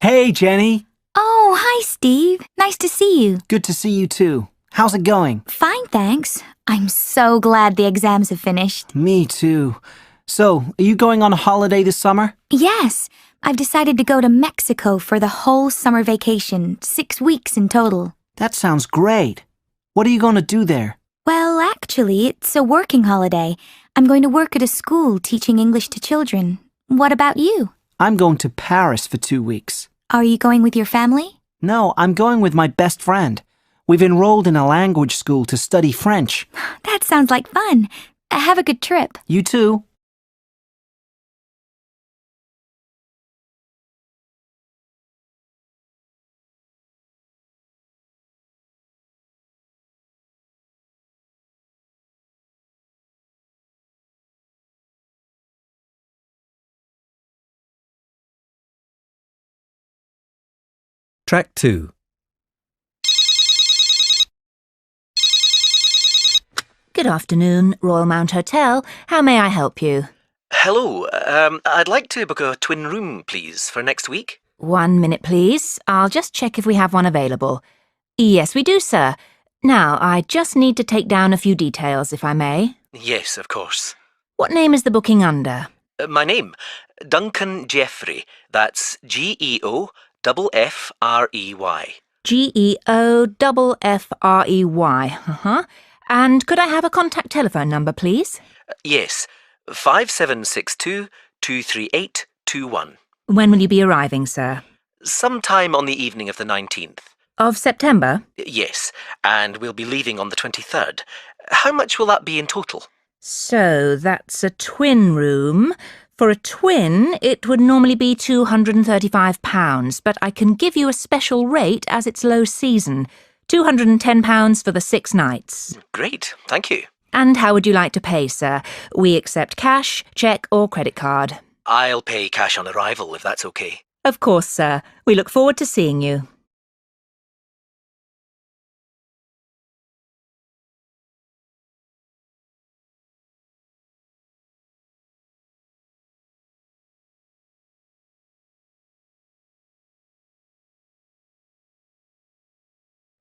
Hey, Jenny. Oh, hi, Steve. Nice to see you. Good to see you too. How's it going? Fine, thanks. I'm so glad the exams have finished. Me too. So, are you going on a holiday this summer? Yes, I've decided to go to Mexico for the whole summer vacation, 6 weeks in total. That sounds great. What are you going to do there? Well, actually, it's a working holiday. I'm going to work at a school teaching English to children. What about you? I'm going to Paris for 2 weeks. Are you going with your family? No, I'm going with my best friend. We've enrolled in a language school to study French. That sounds like fun. Have a good trip. You too. Track 2. Good afternoon, Royal Mount Hotel. How may I help you? Hello, I'd like to book a twin room, please, for next week. 1 minute, please. I'll just check if we have one available. Yes, we do, sir. Now, I just need to take down a few details, if I may. Yes, of course. What name is the booking under? My name, Duncan Jeffrey. That's Geoffrey. Geoffrey. And could I have a contact telephone number, please? Yes, 5762 238 21. When will you be arriving, sir? Sometime on the evening of the 19th. Of September? Yes, and we'll be leaving on the 23rd. How much will that be in total? So, that's a twin room. For a twin, it would normally be £235, but I can give you a special rate as it's low season. £210 for the 6 nights. Great, thank you. And how would you like to pay, sir? We accept cash, cheque or credit card. I'll pay cash on arrival, if that's okay. Of course, sir. We look forward to seeing you.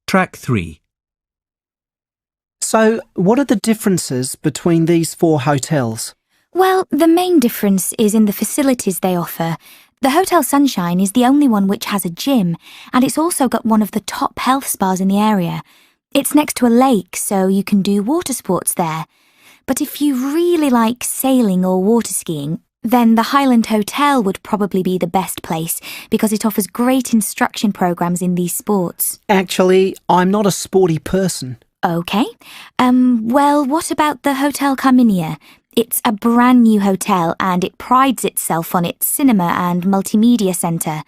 Track 3. So, what are the differences between these 4 hotels? Well, the main difference is in the facilities they offer. The Hotel Sunshine is the only one which has a gym, and it's also got one of the top health spas in the area. It's next to a lake, so you can do water sports there. But if you really like sailing or water skiing, then the Highland Hotel would probably be the best place because it offers great instruction programs in these sports. Actually, I'm not a sporty person. Okay. Well, what about the Hotel Carminia? It's a brand new hotel and it prides itself on its cinema and multimedia centre.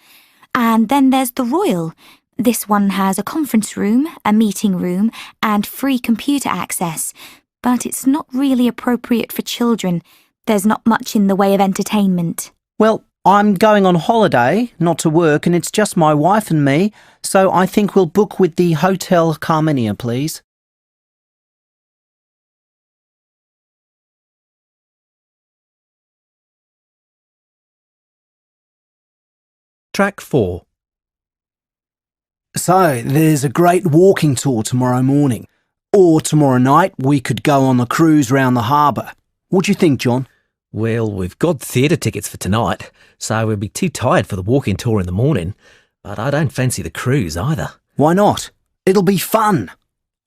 And then there's the Royal. This one has a conference room, a meeting room, and free computer access. But it's not really appropriate for children. There's not much in the way of entertainment. Well, I'm going on holiday, not to work, and it's just my wife and me, so I think we'll book with the Hotel Carminia, please. Track 4. So, there's a great walking tour tomorrow morning. Or tomorrow night we could go on the cruise round the harbour. What do you think, John? Well, we've got theatre tickets for tonight, so we'll be too tired for the walking tour in the morning. But I don't fancy the cruise either. Why not? It'll be fun.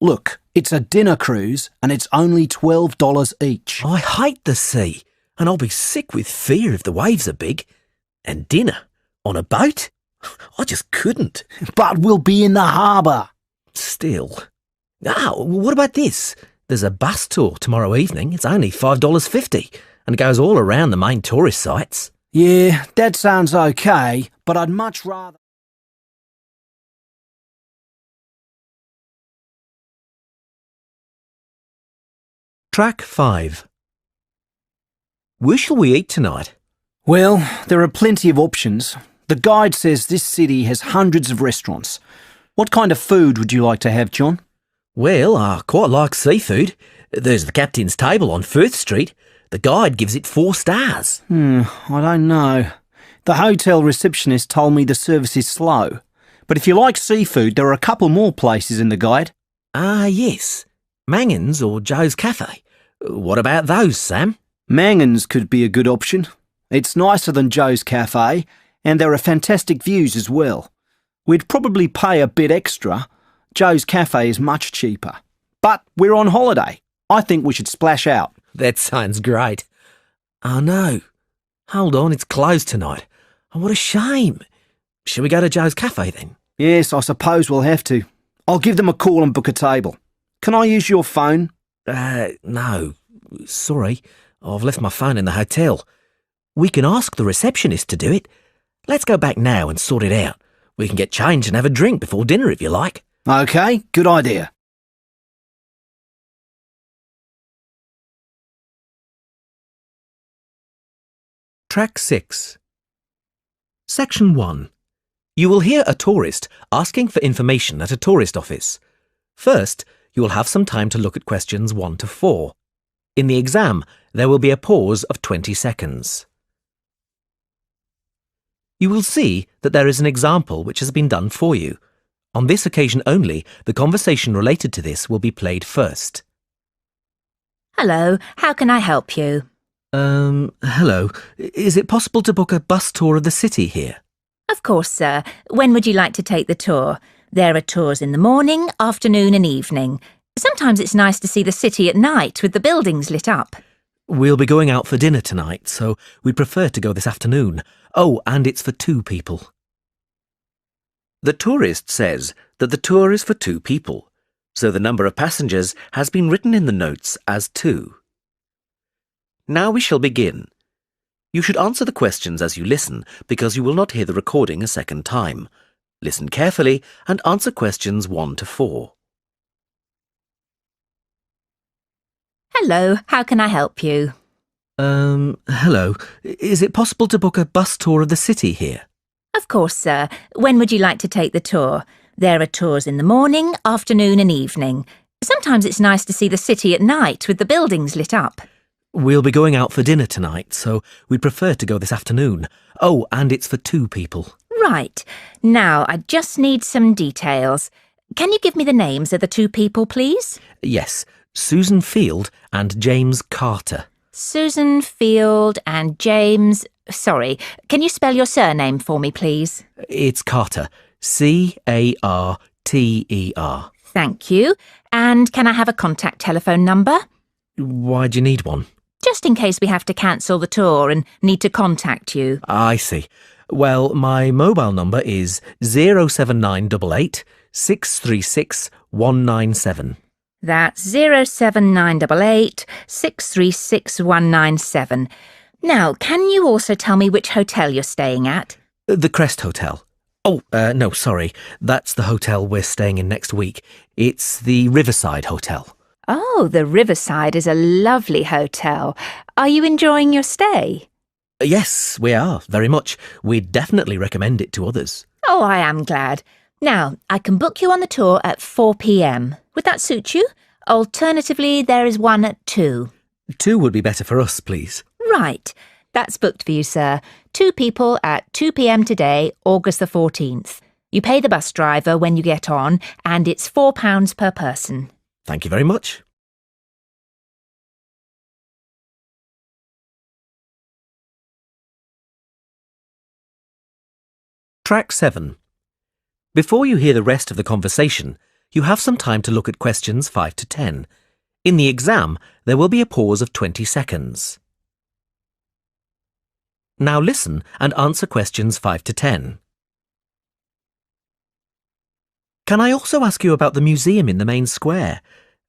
Look, it's a dinner cruise and it's only $12 each. I hate the sea, and I'll be sick with fear if the waves are big. And dinner? On a boat? I just couldn't. But we'll be in the harbour. Still. What about this? There's a bus tour tomorrow evening. It's only $5.50 and it goes all around the main tourist sites. Yeah, that sounds okay, but I'd much rather... Track 5. Where shall we eat tonight? Well, there are plenty of options. The guide says this city has hundreds of restaurants. What kind of food would you like to have, John? Well, I quite like seafood. There's the Captain's Table on Firth Street. The guide gives it 4 stars. I don't know. The hotel receptionist told me the service is slow. But if you like seafood, there are a couple more places in the guide. Ah, yes. Mangan's or Joe's Cafe. What about those, Sam? Mangan's could be a good option. It's nicer than Joe's Cafe, and there are fantastic views as well. We'd probably pay a bit extra. Joe's Cafe is much cheaper. But we're on holiday. I think we should splash out. That sounds great. Oh no. Hold on, it's closed tonight. Oh, what a shame. Shall we go to Joe's Cafe then? Yes, I suppose we'll have to. I'll give them a call and book a table. Can I use your phone? No. Sorry. I've left my phone in the hotel. We can ask the receptionist to do it. Let's go back now and sort it out. We can get changed and have a drink before dinner if you like. OK, good idea. Track 6. Section 1. You will hear a tourist asking for information at a tourist office. First, you will have some time to look at questions 1 to 4. In the exam, there will be a pause of 20 seconds. You will see that there is an example which has been done for you. On this occasion only, the conversation related to this will be played first. Hello, how can I help you? Hello. Is it possible to book a bus tour of the city here? Of course, sir. When would you like to take the tour? There are tours in the morning, afternoon and evening. Sometimes it's nice to see the city at night with the buildings lit up. We'll be going out for dinner tonight, so we'd prefer to go this afternoon. Oh, and it's for 2 people. The tourist says that the tour is for 2 people, so the number of passengers has been written in the notes as 2. Now we shall begin. You should answer the questions as you listen because you will not hear the recording a second time. Listen carefully and answer questions 1 to 4. Hello, how can I help you? Hello. Is it possible to book a bus tour of the city here? Of course, sir. When would you like to take the tour? There are tours in the morning, afternoon and evening. Sometimes it's nice to see the city at night with the buildings lit up. We'll be going out for dinner tonight, so we'd prefer to go this afternoon. Oh, and it's for 2 people. Right. Now, I just need some details. Can you give me the names of the 2 people, please? Yes, Susan Field and James Carter. Susan Field and James... Sorry, can you spell your surname for me, please? It's Carter. Carter. Thank you. And can I have a contact telephone number? Why do you need one? Just in case we have to cancel the tour and need to contact you. I see. Well, my mobile number is 07988 636 197. That's 07988 636 197. Now, can you also tell me which hotel you're staying at? The Crest Hotel. Oh, no, sorry. That's the hotel we're staying in next week. It's the Riverside Hotel. Oh, the Riverside is a lovely hotel. Are you enjoying your stay? Yes, we are, very much. We'd definitely recommend it to others. Oh, I am glad. Now, I can book you on the tour at 4 p.m. Would that suit you? Alternatively, there is one at 2. 2 would be better for us, please. Right. That's booked for you, sir. 2 people at 2 p.m. today, August the 14th. You pay the bus driver when you get on, and it's £4 per person. Thank you very much. Track 7. Before you hear the rest of the conversation, you have some time to look at questions 5 to 10. In the exam, there will be a pause of 20 seconds. Now listen and answer questions 5 to 10. Can I also ask you about the museum in the main square?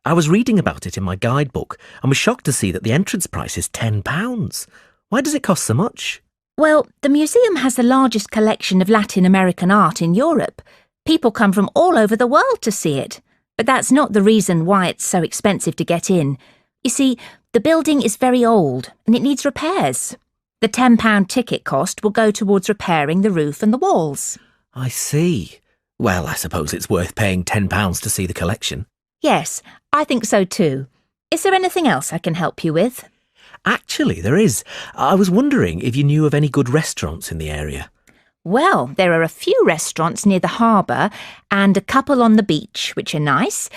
I was reading about it in my guidebook and was shocked to see that the entrance price is £10. Why does it cost so much? Well, the museum has the largest collection of Latin American art in Europe. People come from all over the world to see it. But that's not the reason why it's so expensive to get in. You see, the building is very old and it needs repairs. The £10 ticket cost will go towards repairing the roof and the walls. I see. Well, I suppose it's worth paying £10 to see the collection. Yes, I think so too. Is there anything else I can help you with? Actually, there is. I was wondering if you knew of any good restaurants in the area. Well, there are a few restaurants near the harbour and a couple on the beach, which are nice.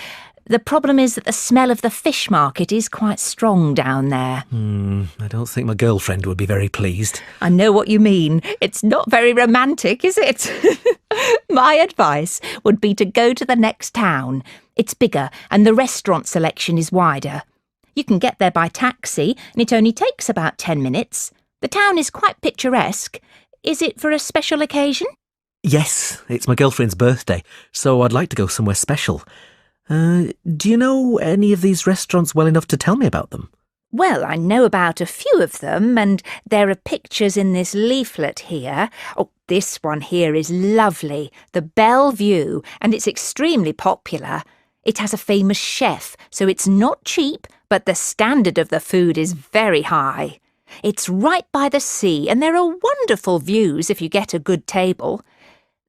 The problem is that the smell of the fish market is quite strong down there. I don't think my girlfriend would be very pleased. I know what you mean. It's not very romantic, is it? My advice would be to go to the next town. It's bigger and the restaurant selection is wider. You can get there by taxi and it only takes about 10 minutes. The town is quite picturesque. Is it for a special occasion? Yes, it's my girlfriend's birthday, so I'd like to go somewhere special. Do you know any of these restaurants well enough to tell me about them? Well, I know about a few of them, and there are pictures in this leaflet here. Oh, this one here is lovely, the Bellevue, and it's extremely popular. It has a famous chef, so it's not cheap, but the standard of the food is very high. It's right by the sea, and there are wonderful views if you get a good table.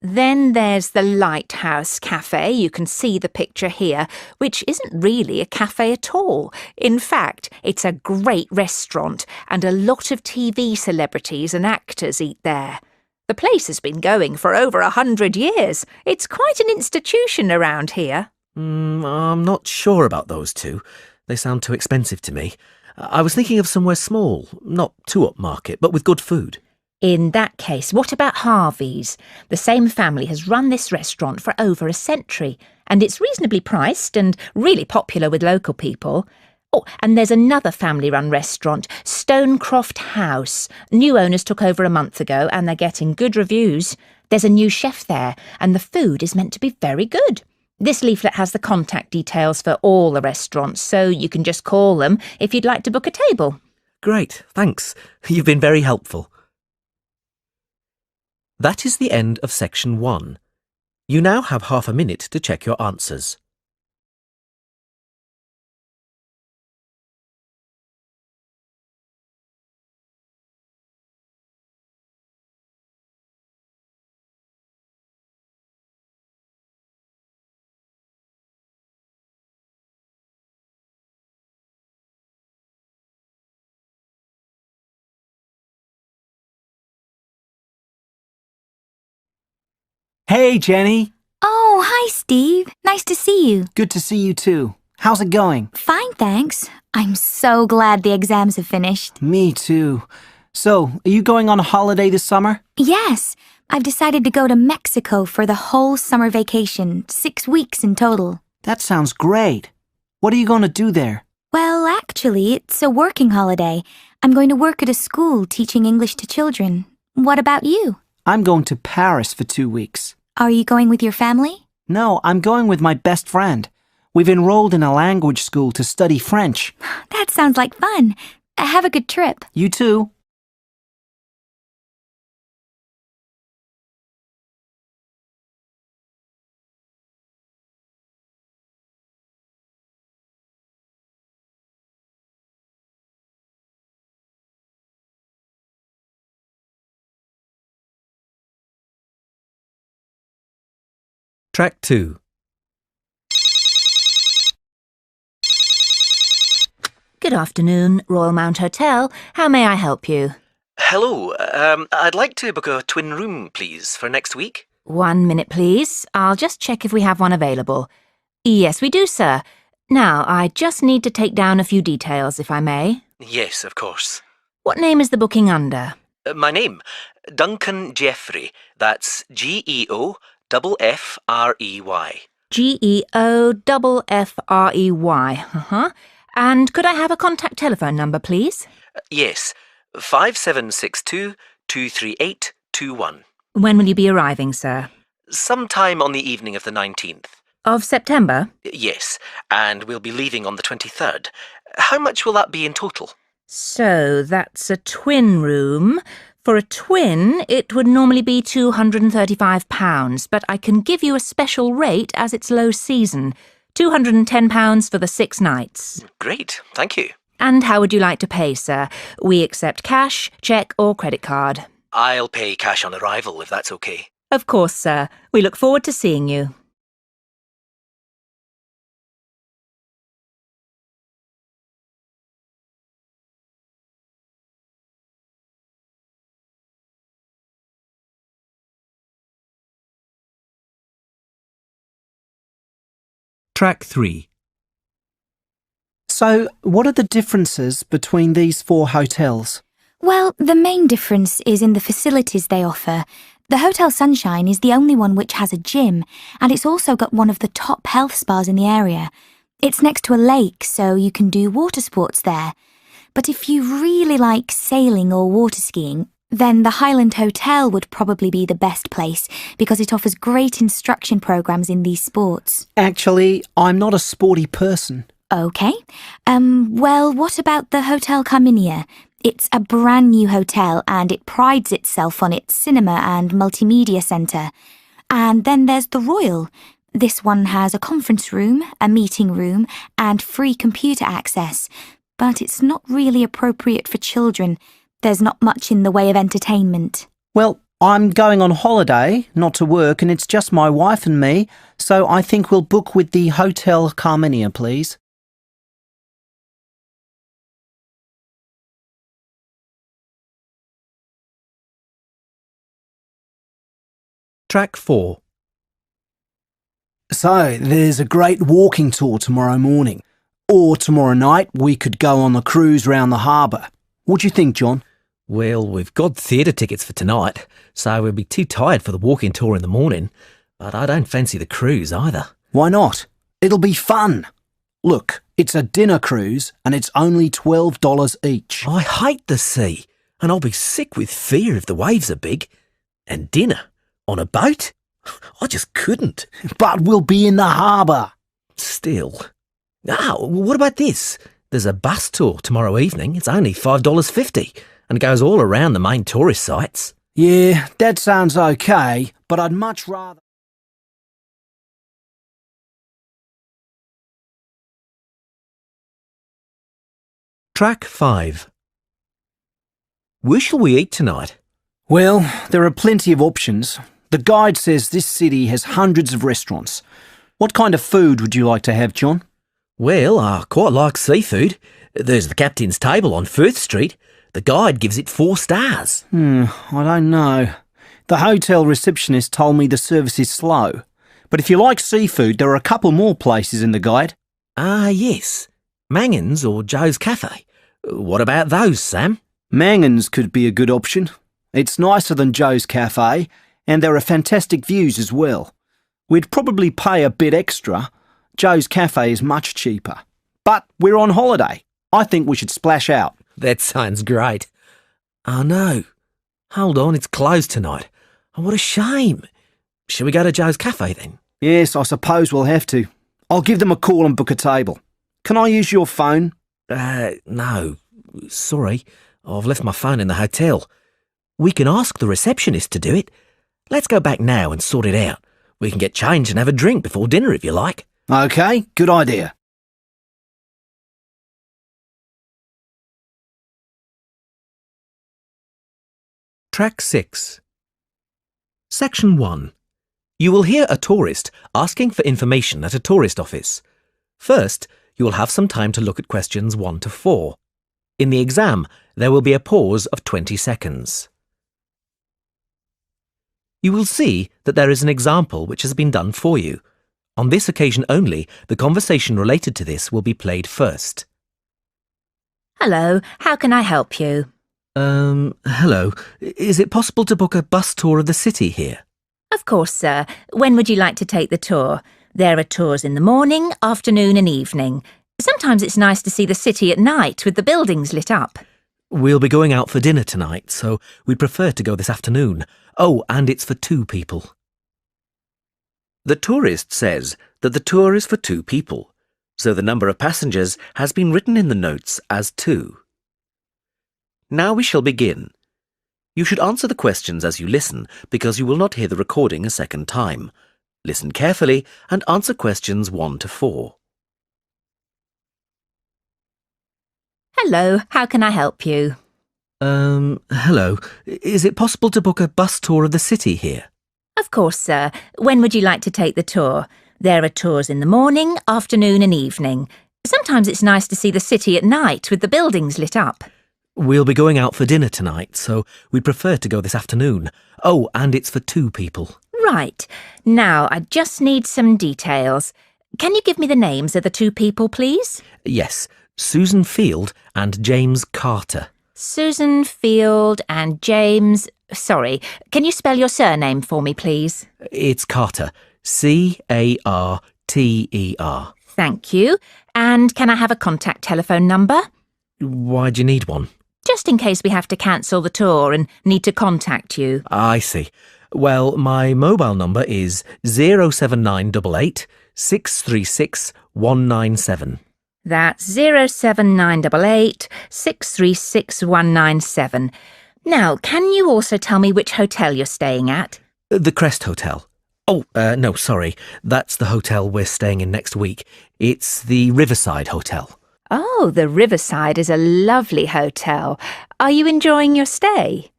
Then there's the Lighthouse Cafe, you can see the picture here, which isn't really a cafe at all. In fact, it's a great restaurant and a lot of TV celebrities and actors eat there. The place has been going for over 100 years. It's quite an institution around here. I'm not sure about those two. They sound too expensive to me. I was thinking of somewhere small, not too upmarket, but with good food. In that case, what about Harvey's? The same family has run this restaurant for over a century, and it's reasonably priced and really popular with local people. Oh, and there's another family-run restaurant, Stonecroft House. New owners took over a month ago, and they're getting good reviews. There's a new chef there, and the food is meant to be very good. This leaflet has the contact details for all the restaurants, so you can just call them if you'd like to book a table. Great, thanks. You've been very helpful. That is the end of section 1. You now have half a minute to check your answers. Hey, Jenny. Oh, hi, Steve. Nice to see you. Good to see you too. How's it going? Fine, thanks. I'm so glad the exams have finished. Me too. So, are you going on a holiday this summer? Yes, I've decided to go to Mexico for the whole summer vacation, 6 weeks in total. That sounds great. What are you going to do there? Well, actually, it's a working holiday. I'm going to work at a school teaching English to children. What about you? I'm going to Paris for 2 weeks. Are you going with your family? No, I'm going with my best friend. We've enrolled in a language school to study French. That sounds like fun. Have a good trip. You too. Track 2. Good afternoon, Royal Mount Hotel. How may I help you? Hello, I'd like to book a twin room, please, for next week. 1 minute, please. I'll just check if we have one available. Yes, we do, sir. Now, I just need to take down a few details, if I may. Yes, of course. What name is the booking under? My name? Duncan Jeffrey. That's Geoffrey. Geoffrey. And could I have a contact telephone number, please? Yes, 5762 238 21. When will you be arriving, sir? Sometime on the evening of the 19th. Of September? Yes, and we'll be leaving on the 23rd. How much will that be in total? So, that's a twin room. For a twin, it would normally be £235, but I can give you a special rate as it's low season. £210 for the 6 nights. Great, thank you. And how would you like to pay, sir? We accept cash, cheque or credit card. I'll pay cash on arrival, if that's okay. Of course, sir. We look forward to seeing you. Track 3. So, what are the differences between these four hotels? Well, the main difference is in the facilities they offer. The Hotel Sunshine is the only one which has a gym, and it's also got one of the top health spas in the area. It's next to a lake, so you can do water sports there. But if you really like sailing or water skiing, then the Highland Hotel would probably be the best place because it offers great instruction programs in these sports. Actually, I'm not a sporty person. OK. Well, what about the Hotel Carminia? It's a brand new hotel and it prides itself on its cinema and multimedia centre. And then there's the Royal. This one has a conference room, a meeting room, and free computer access. But it's not really appropriate for children. There's not much in the way of entertainment. Well, I'm going on holiday, not to work, and it's just my wife and me, so I think we'll book with the Hotel Carminia, please. Track 4. So, there's a great walking tour tomorrow morning. Or tomorrow night we could go on the cruise round the harbour. What do you think, John? Well, we've got theatre tickets for tonight, so we'll be too tired for the walking tour in the morning. But I don't fancy the cruise either. Why not? It'll be fun. Look, it's a dinner cruise and it's only $12 each. I hate the sea, and I'll be sick with fear if the waves are big. And dinner? On a boat? I just couldn't. But we'll be in the harbour. Still. What about this? There's a bus tour tomorrow evening. It's only $5.50 and goes all around the main tourist sites. Yeah, that sounds okay, but I'd much rather... Track 5. Where shall we eat tonight? Well, there are plenty of options. The guide says this city has hundreds of restaurants. What kind of food would you like to have, John? Well, I quite like seafood. There's the Captain's Table on Firth Street. The guide gives it 4 stars. I don't know. The hotel receptionist told me the service is slow. But if you like seafood, there are a couple more places in the guide. Yes. Mangan's or Joe's Cafe. What about those, Sam? Mangan's could be a good option. It's nicer than Joe's Cafe, and there are fantastic views as well. We'd probably pay a bit extra. Joe's Cafe is much cheaper. But we're on holiday. I think we should splash out. That sounds great. Oh no. Hold on, it's closed tonight. Oh, what a shame. Shall we go to Joe's Cafe then? Yes, I suppose we'll have to. I'll give them a call and book a table. Can I use your phone? No. Sorry, I've left my phone in the hotel. We can ask the receptionist to do it. Let's go back now and sort it out. We can get changed and have a drink before dinner if you like. OK, good idea. Track 6. Section 1. You will hear a tourist asking for information at a tourist office. First, you will have some time to look at questions 1 to 4. In the exam, there will be a pause of 20 seconds. You will see that there is an example which has been done for you. On this occasion only, the conversation related to this will be played first. Hello, how can I help you? Hello. Is it possible to book a bus tour of the city here? Of course, sir. When would you like to take the tour? There are tours in the morning, afternoon and evening. Sometimes it's nice to see the city at night with the buildings lit up. We'll be going out for dinner tonight, so we'd prefer to go this afternoon. Oh, and it's for 2 people. The tourist says that the tour is for 2 people, so the number of passengers has been written in the notes as 2. Now we shall begin. You should answer the questions as you listen, because you will not hear the recording a second time. Listen carefully and answer questions 1 to 4. Hello, how can I help you? Hello. Is it possible to book a bus tour of the city here? Of course, sir. When would you like to take the tour? There are tours in the morning, afternoon and evening. Sometimes it's nice to see the city at night with the buildings lit up. We'll be going out for dinner tonight, so we'd prefer to go this afternoon. Oh, and it's for 2 people. Right. Now, I just need some details. Can you give me the names of the two people, please? Yes, Susan Field and James Carter. Susan Field and James... Sorry, can you spell your surname for me, please? It's Carter. Carter. Thank you. And can I have a contact telephone number? Why do you need one? Just in case we have to cancel the tour and need to contact you. I see. Well, my mobile number is 07988 636 197. That's 07988 636 197. Now, can you also tell me which hotel you're staying at? The Crest Hotel. Oh, no, sorry. That's the hotel we're staying in next week. It's the Riverside Hotel. Oh, the Riverside is a lovely hotel. Are you enjoying your stay?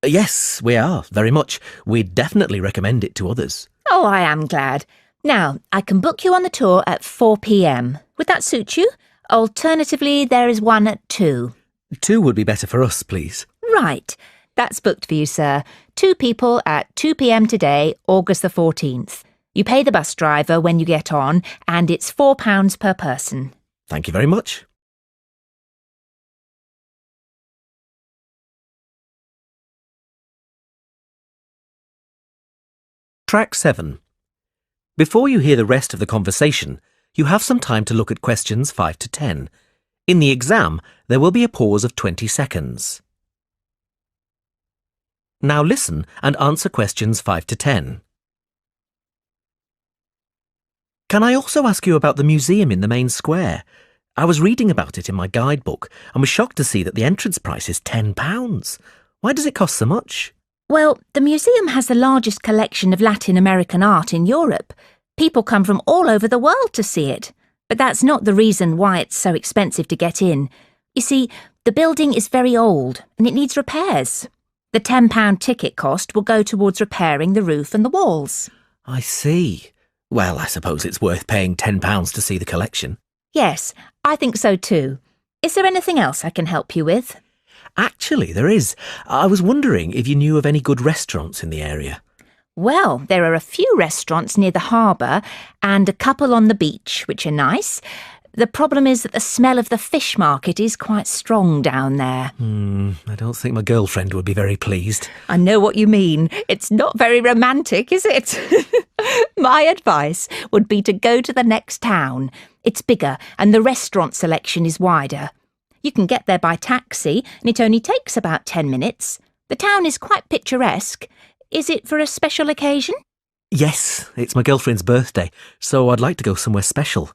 Yes, we are, very much. We'd definitely recommend it to others. Oh, I am glad. Now, I can book you on the tour at 4 p.m. Would that suit you? Alternatively, there is one at 2. 2 would be better for us, please. Right. That's booked for you, sir. 2 people at 2 p.m. today, August the 14th. You pay the bus driver when you get on, and it's £4 per person. Thank you very much. Track 7. Before you hear the rest of the conversation, you have some time to look at questions 5 to 10. In the exam, there will be a pause of 20 seconds. Now listen and answer questions 5 to 10. Can I also ask you about the museum in the main square? I was reading about it in my guidebook and was shocked to see that the entrance price is £10. Why does it cost so much? Well, the museum has the largest collection of Latin American art in Europe. People come from all over the world to see it. But that's not the reason why it's so expensive to get in. You see, the building is very old and it needs repairs. The £10 ticket cost will go towards repairing the roof and the walls. I see. Well, I suppose it's worth paying £10 to see the collection. Yes, I think so too. Is there anything else I can help you with? Actually, there is. I was wondering if you knew of any good restaurants in the area. Well, there are a few restaurants near the harbour and a couple on the beach, which are nice. The problem is that the smell of the fish market is quite strong down there. I don't think my girlfriend would be very pleased. I know what you mean. It's not very romantic, is it? My advice would be to go to the next town. It's bigger and the restaurant selection is wider. You can get there by taxi and it only takes about 10 minutes. The town is quite picturesque. Is it for a special occasion? Yes, it's my girlfriend's birthday, so I'd like to go somewhere special.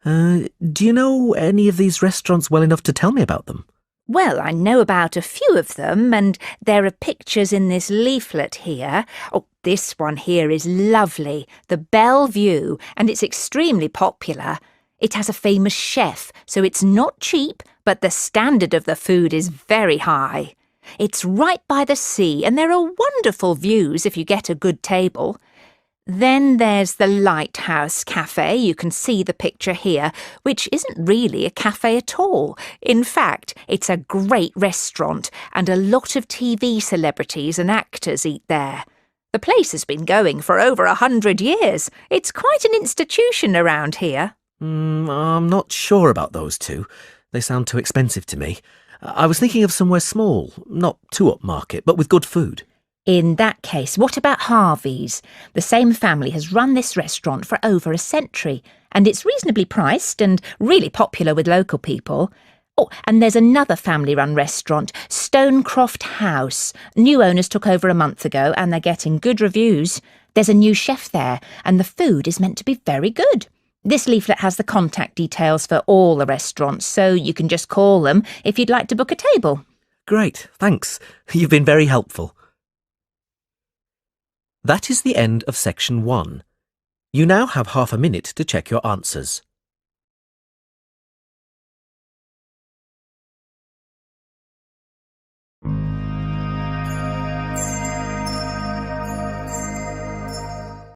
Do you know any of these restaurants well enough to tell me about them? Well, I know about a few of them, and there are pictures in this leaflet here. Oh, this one here is lovely, the Bellevue, and it's extremely popular. It has a famous chef, so it's not cheap, but the standard of the food is very high. It's right by the sea, and there are wonderful views if you get a good table. Then there's the Lighthouse Cafe, you can see the picture here, which isn't really a cafe at all. In fact, it's a great restaurant, and a lot of TV celebrities and actors eat there. The place has been going for over 100 years. It's quite an institution around here. I'm not sure about those two. They sound too expensive to me. I was thinking of somewhere small, not too upmarket, but with good food. In that case, what about Harvey's? The same family has run this restaurant for over a century, and it's reasonably priced and really popular with local people. Oh, and there's another family-run restaurant, Stonecroft House. New owners took over a month ago, and they're getting good reviews. There's a new chef there, and the food is meant to be very good. This leaflet has the contact details for all the restaurants, so you can just call them if you'd like to book a table. Great, thanks. You've been very helpful. That is the end of section 1. You now have half a minute to check your answers.